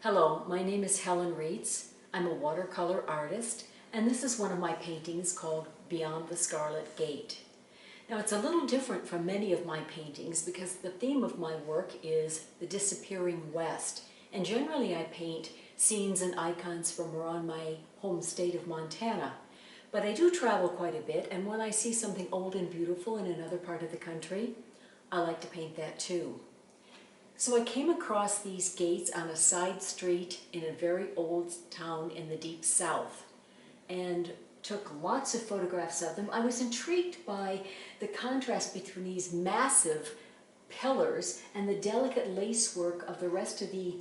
Hello, my name is Helen Reitz. I'm a watercolor artist, and this is one of my paintings called Beyond the Scarlet Gate. Now, it's a little different from many of my paintings because the theme of my work is the disappearing West, and generally I paint scenes and icons from around my home state of Montana. But I do travel quite a bit, and when I see something old and beautiful in another part of the country, I like to paint that too. So I came across these gates on a side street in a very old town in the deep south and took lots of photographs of them. I was intrigued by the contrast between these massive pillars and the delicate lacework of the rest of the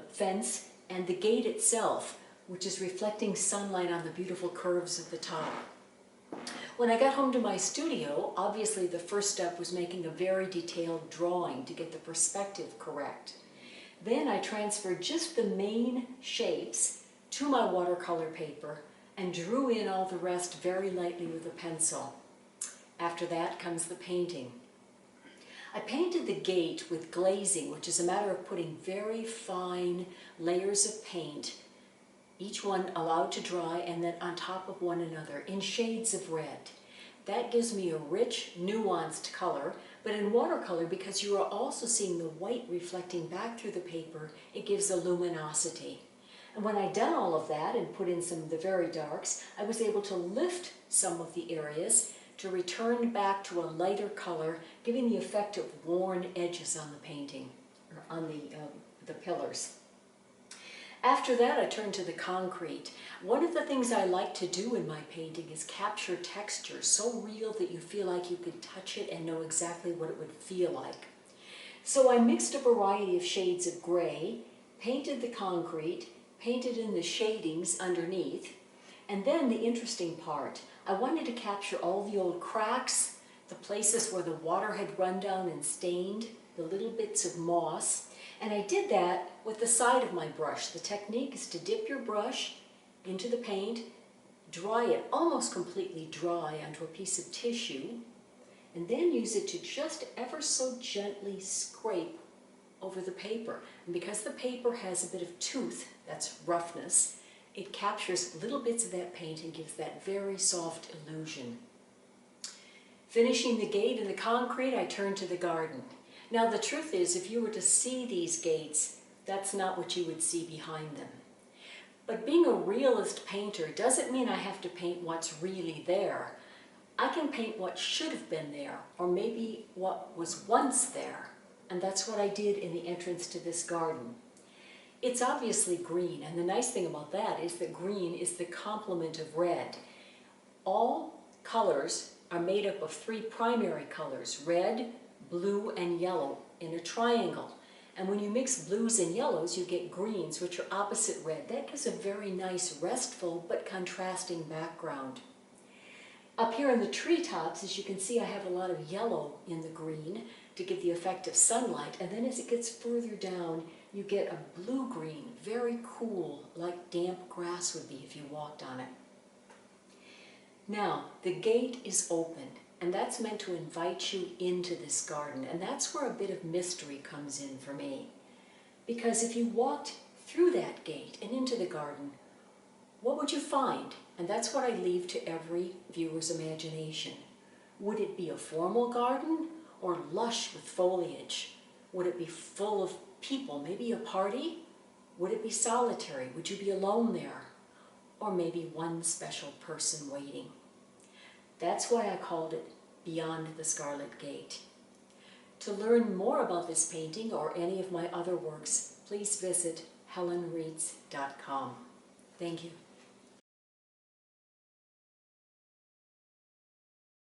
fence and the gate itself, which is reflecting sunlight on the beautiful curves of the top. When I got home to my studio, obviously the first step was making a very detailed drawing to get the perspective correct. Then I transferred just the main shapes to my watercolor paper and drew in all the rest very lightly with a pencil. After that comes the painting. I painted the gate with glazing, which is a matter of putting very fine layers of paint, each one allowed to dry and then on top of one another in shades of red. That gives me a rich, nuanced color, but in watercolor, because you are also seeing the white reflecting back through the paper, it gives a luminosity. And when I'd done all of that and put in some of the very darks, I was able to lift some of the areas to return back to a lighter color, giving the effect of worn edges on the painting, or on the pillars. After that, I turned to the concrete. One of the things I like to do in my painting is capture texture so real that you feel like you can touch it and know exactly what it would feel like. So I mixed a variety of shades of gray, painted the concrete, painted in the shadings underneath, and then the interesting part, I wanted to capture all the old cracks, the places where the water had run down and stained, the little bits of moss. And I did that with the side of my brush. The technique is to dip your brush into the paint, dry it almost completely dry onto a piece of tissue, and then use it to just ever so gently scrape over the paper. And because the paper has a bit of tooth, that's roughness, it captures little bits of that paint and gives that very soft illusion. Finishing the gate and the concrete, I turned to the garden. Now the truth is, if you were to see these gates, that's not what you would see behind them. But being a realist painter doesn't mean I have to paint what's really there. I can paint what should have been there, or maybe what was once there. And that's what I did in the entrance to this garden. It's obviously green, and the nice thing about that is that green is the complement of red. All colors are made up of three primary colors: red, blue, and yellow in a triangle. And when you mix blues and yellows, you get greens, which are opposite red. That gives a very nice, restful, but contrasting background. Up here in the treetops, as you can see, I have a lot of yellow in the green to give the effect of sunlight. And then as it gets further down, you get a blue-green, very cool, like damp grass would be if you walked on it. Now, the gate is open. And that's meant to invite you into this garden. And that's where a bit of mystery comes in for me. Because if you walked through that gate and into the garden, what would you find? And that's what I leave to every viewer's imagination. Would it be a formal garden or lush with foliage? Would it be full of people, maybe a party? Would it be solitary? Would you be alone there? Or maybe one special person waiting? That's why I called it Beyond the Scarlet Gate. To learn more about this painting or any of my other works, please visit helenreitz.com. Thank you.